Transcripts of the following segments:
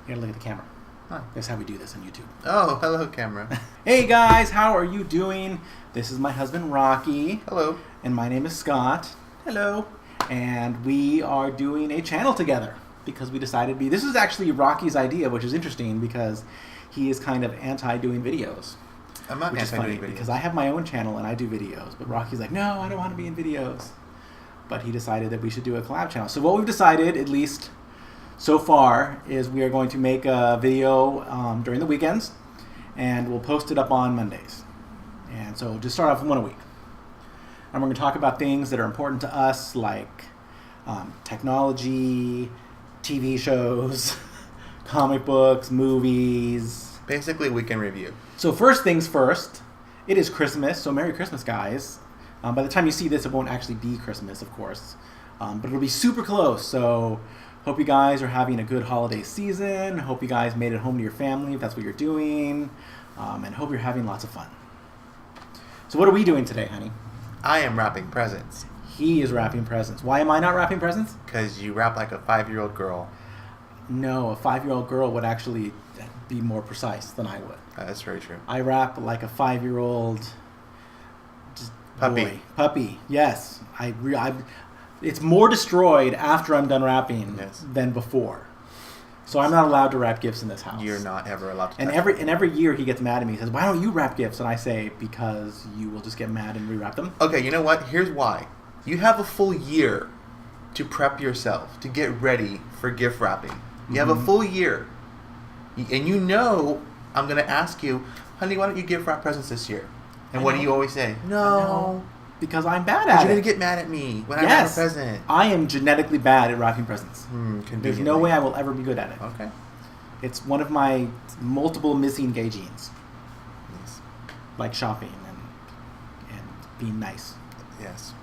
You gotta look at the camera. Huh. That's how we do this on YouTube. Oh, hello, camera. Hey guys, how are you doing? This is my husband Rocky. Hello. And my name is Scott. Hello. And we are doing a channel together because we decided this is actually Rocky's idea, which is interesting because he is kind of anti doing videos. I'm not which is anti funny doing videos. because I have my own channel and I do videos, but Rocky's like, no, I don't want to be in videos. But he decided that we should do a collab channel. So what we've decided, at least so far, is we are going to make a video during the weekends, and we'll post it up on Mondays. And so just start off with one a week. And we're going to talk about things that are important to us, like technology, TV shows, comic books, movies. Basically, weekend review. So first things first, it is Christmas, so Merry Christmas, guys. By the time you see this, it won't actually be Christmas, of course. But it'll be super close, so hope you guys are having a good holiday season. Hope you guys made it home to your family if that's what you're doing. And hope you're having lots of fun. So what are we doing today, honey? I am wrapping presents. He is wrapping presents. Why am I not wrapping presents? Because you wrap like a 5-year-old girl. No, a 5-year-old girl would actually be more precise than I would. That's very true. I wrap like a 5-year-old Puppy. boy. Puppy, yes. It's more destroyed after I'm done wrapping than before. So I'm not allowed to wrap gifts in this house. You're not ever allowed to. And every year he gets mad at me. He says, "Why don't you wrap gifts?" And I say, "Because you will just get mad and rewrap them." Okay, you know what? Here's why. You have a full year to prep yourself, to get ready for gift wrapping. You have a full year. And you know I'm going to ask you, honey, why don't you gift wrap presents this year? And what do you always say? No. Because I'm bad at it. You're going to get mad at me when I wrap a present. I am genetically bad at wrapping presents. There's no way I will ever be good at it. Okay. It's one of my multiple missing gay genes. Yes. Like shopping and being nice. Yes.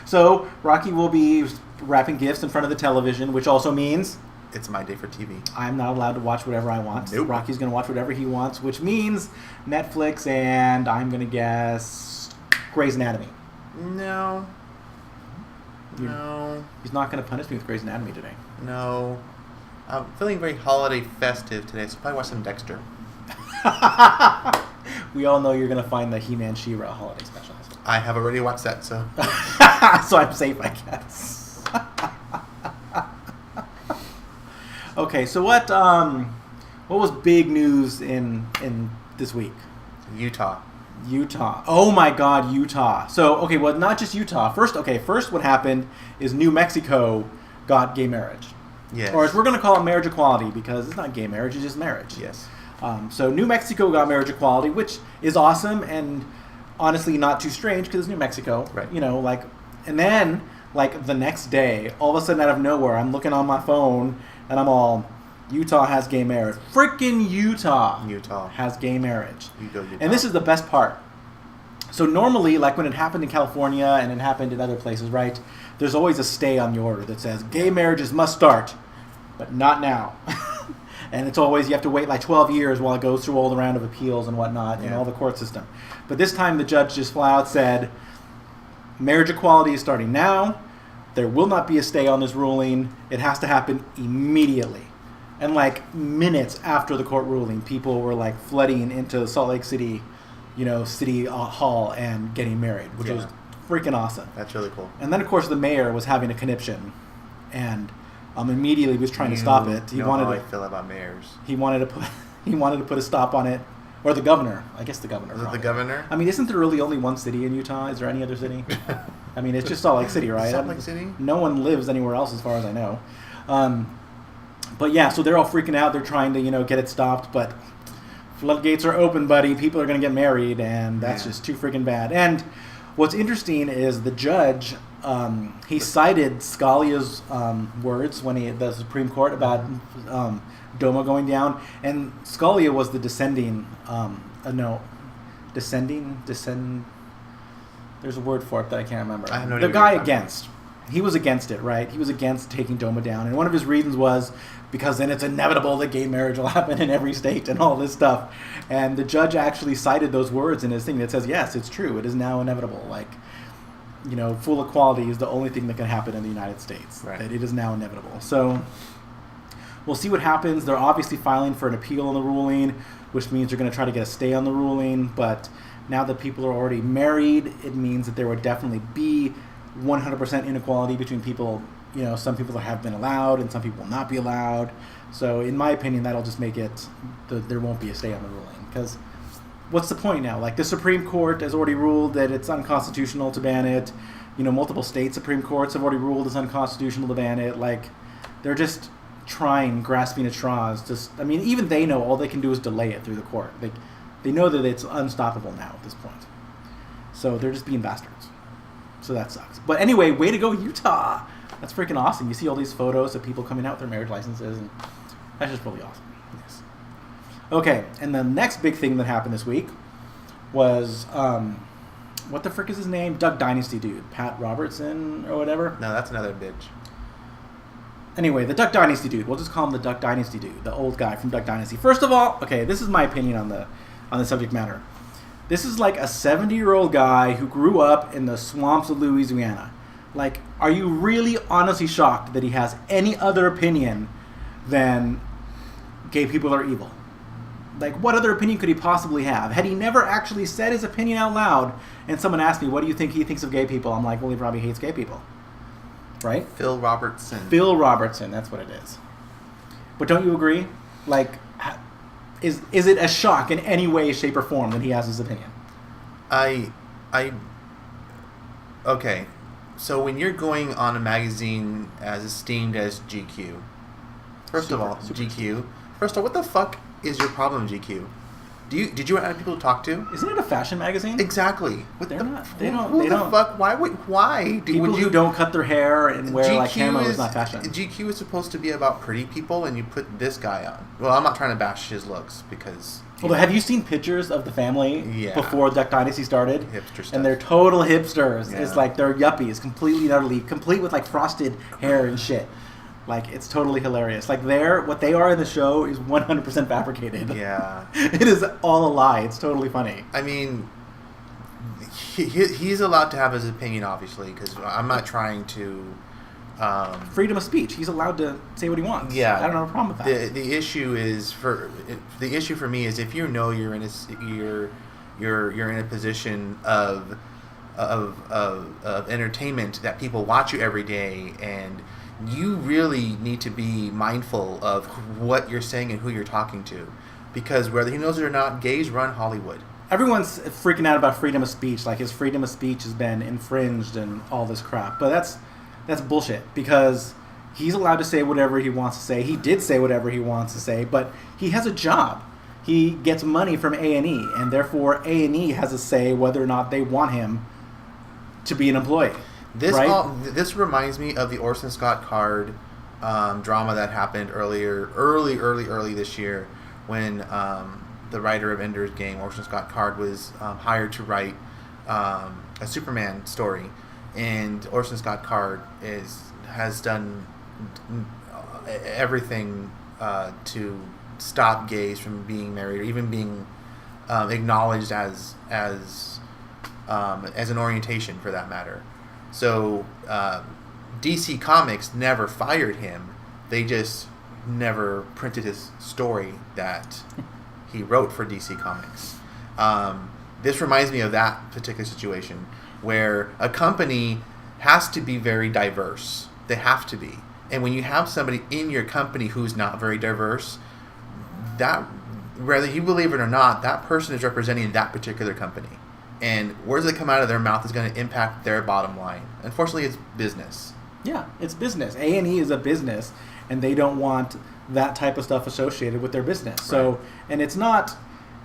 So, Rocky will be wrapping gifts in front of the television, which also means it's my day for TV. I'm not allowed to watch whatever I want. Nope. Rocky's going to watch whatever he wants, which means Netflix and I'm going to guess Grey's Anatomy. No. No. He's not going to punish me with Grey's Anatomy today. No. I'm feeling very holiday festive today, so probably watch some Dexter. We all know you're going to find the He-Man She-Ra holiday special. I have already watched that, so. So I'm safe, I guess. Okay, so what was big news in this week? Utah. Oh my God, Utah. So, okay, well, not just Utah. First what happened is New Mexico got gay marriage. Yes. Or as we're going to call it, marriage equality, because it's not gay marriage, it's just marriage. Yes. So New Mexico got marriage equality, which is awesome and honestly not too strange because it's New Mexico. Right. You know, like, and then, like, the next day, all of a sudden out of nowhere, I'm looking on my phone and I'm all, Utah has gay marriage. Freaking Utah has gay marriage. You go, Utah. And this is the best part. So normally, like when it happened in California and it happened in other places, right, there's always a stay on the order that says gay marriages must start, but not now. And it's always, you have to wait like 12 years while it goes through all the round of appeals and whatnot and all the court system. But this time the judge just flat out said, marriage equality is starting now. There will not be a stay on this ruling. It has to happen immediately. And like minutes after the court ruling, people were like flooding into Salt Lake City, City Hall and getting married, which was freaking awesome. That's really cool. And then of course the mayor was having a conniption and immediately was trying to stop it. He wanted how I feel about mayors. He wanted to put a stop on it. Or the governor. I guess the governor. Is it the governor? I mean, isn't there really only one city in Utah? Is there any other city? I mean, it's just Salt Lake City, right? Salt Lake City? No one lives anywhere else as far as I know. But yeah, so they're all freaking out. They're trying to, get it stopped. But floodgates are open, buddy. People are going to get married, and that's just too freaking bad. And what's interesting is the judge, he cited Scalia's words when the Supreme Court about DOMA going down, and Scalia was the descending. There's a word for it that I can't remember. I have no idea. The guy against. He was against it, right? He was against taking DOMA down, and one of his reasons was because then it's inevitable that gay marriage will happen in every state and all this stuff. And the judge actually cited those words in his thing that says, yes, it's true. It is now inevitable. Like, full equality is the only thing that can happen in the United States. Right. That it is now inevitable. So we'll see what happens. They're obviously filing for an appeal on the ruling, which means they're going to try to get a stay on the ruling. But now that people are already married, it means that there would definitely be 100% inequality between people. You know, some people have been allowed and some people will not be allowed. So in my opinion, that'll just make it there won't be a stay on the ruling. Because what's the point now? Like, the Supreme Court has already ruled that it's unconstitutional to ban it. You know, multiple state Supreme Courts have already ruled it's unconstitutional to ban it. Like, they're just grasping at straws. I mean, even they know all they can do is delay it through the court. They know that it's unstoppable now at this point. So they're just being bastards. So that sucks. But anyway, way to go, Utah. That's freaking awesome. You see all these photos of people coming out with their marriage licenses, and that's just really awesome. Yes. Okay, and the next big thing that happened this week was, what the frick is his name? Duck Dynasty dude. Pat Robertson or whatever? No, that's another bitch. Anyway, the Duck Dynasty dude. We'll just call him the Duck Dynasty dude, the old guy from Duck Dynasty. First of all, okay, this is my opinion on the subject matter. This is like a 70-year-old guy who grew up in the swamps of Louisiana. Like, are you really honestly shocked that he has any other opinion than gay people are evil? Like, what other opinion could he possibly have? Had he never actually said his opinion out loud, and someone asked me, what do you think he thinks of gay people? I'm like, well, he probably hates gay people. Right? Phil Robertson. Phil Robertson, that's what it is. But don't you agree? Like, is it a shock in any way, shape, or form that he has his opinion? Okay. So when you're going on a magazine as esteemed as GQ, first of all, what the fuck is your problem, GQ? Did you have people to talk to? Isn't it a fashion magazine? Exactly. They don't. Fuck? Why? People who don't cut their hair and wear like camo is not fashion. GQ is supposed to be about pretty people, and you put this guy on. Well, I'm not trying to bash his looks because. Well, have you seen pictures of the family before Duck Dynasty started? Hipster stuff. And they're total hipsters. Yeah. It's like they're yuppies, completely and utterly, complete with like frosted hair and shit. Like, it's totally hilarious. Like, what they are in the show is 100% fabricated. Yeah. It is all a lie. It's totally funny. I mean, he's allowed to have his opinion, obviously, because I'm not trying to... freedom of speech. He's allowed to say what he wants. Yeah. I don't have a problem with that. The issue for me is if you know you're in a position of entertainment that people watch you every day, and you really need to be mindful of what you're saying and who you're talking to, because whether he knows it or not, gays run Hollywood. Everyone's freaking out about freedom of speech, like his freedom of speech has been infringed and all this crap. But that's bullshit, because he's allowed to say whatever he wants to say. He did say whatever he wants to say, but he has a job. He gets money from A&E, and therefore A&E has a say whether or not they want him to be an employee. This reminds me of the Orson Scott Card drama that happened early this year, when the writer of Ender's Game, Orson Scott Card, was hired to write a Superman story, and Orson Scott Card has done everything to stop gays from being married or even being acknowledged as an orientation, for that matter. So DC Comics never fired him. They just never printed his story that he wrote for DC Comics. This reminds me of that particular situation where a company has to be very diverse. They have to be. And when you have somebody in your company who's not very diverse, that, whether you believe it or not, that person is representing that particular company. And words that come out of their mouth is going to impact their bottom line. Unfortunately, it's business. Yeah, it's business. A&E is a business, and they don't want that type of stuff associated with their business. So, and it's not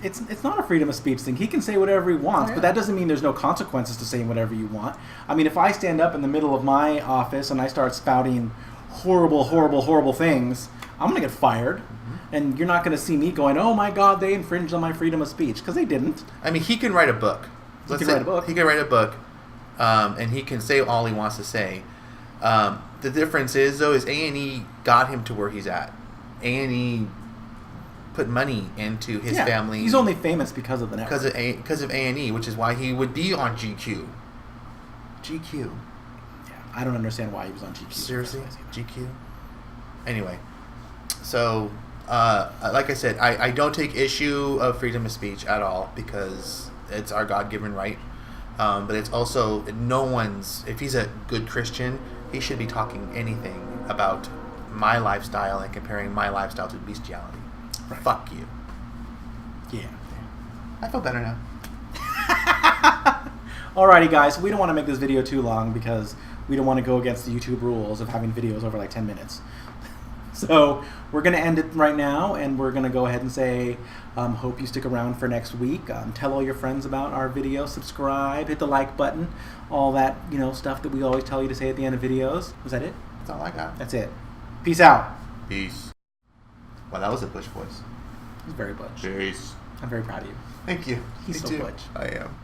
a freedom of speech thing. He can say whatever he wants, but that doesn't mean there's no consequences to saying whatever you want. I mean, if I stand up in the middle of my office and I start spouting horrible things, I'm going to get fired. Mm-hmm. And you're not going to see me going, oh my God, they infringed on my freedom of speech, because they didn't. I mean, he can write a book. He can write a book, and he can say all he wants to say. The difference is, though, is A&E got him to where he's at. A&E put money into his family. He's only famous because of the network. Because of A&E, which is why he would be on GQ. GQ. Yeah, I don't understand why he was on GQ. Seriously? GQ? Anyway. So, like I said, I don't take issue of freedom of speech at all because it's our God-given right. But it's also no one's. If he's a good Christian, he should be talking anything about my lifestyle and comparing my lifestyle to bestiality. Right. Fuck you. Yeah. I feel better now. Alrighty, guys. We don't want to make this video too long because we don't want to go against the YouTube rules of having videos over like 10 minutes. So we're going to end it right now, and we're going to go ahead and say, hope you stick around for next week. Tell all your friends about our video, subscribe, hit the like button, all that stuff that we always tell you to say at the end of videos. Was that it? That's all I got. That's it. Peace out. Peace. Wow, that was a Butch voice. He's very Butch. Peace. I'm very proud of you. Thank you. He's Me so too. Butch. I am.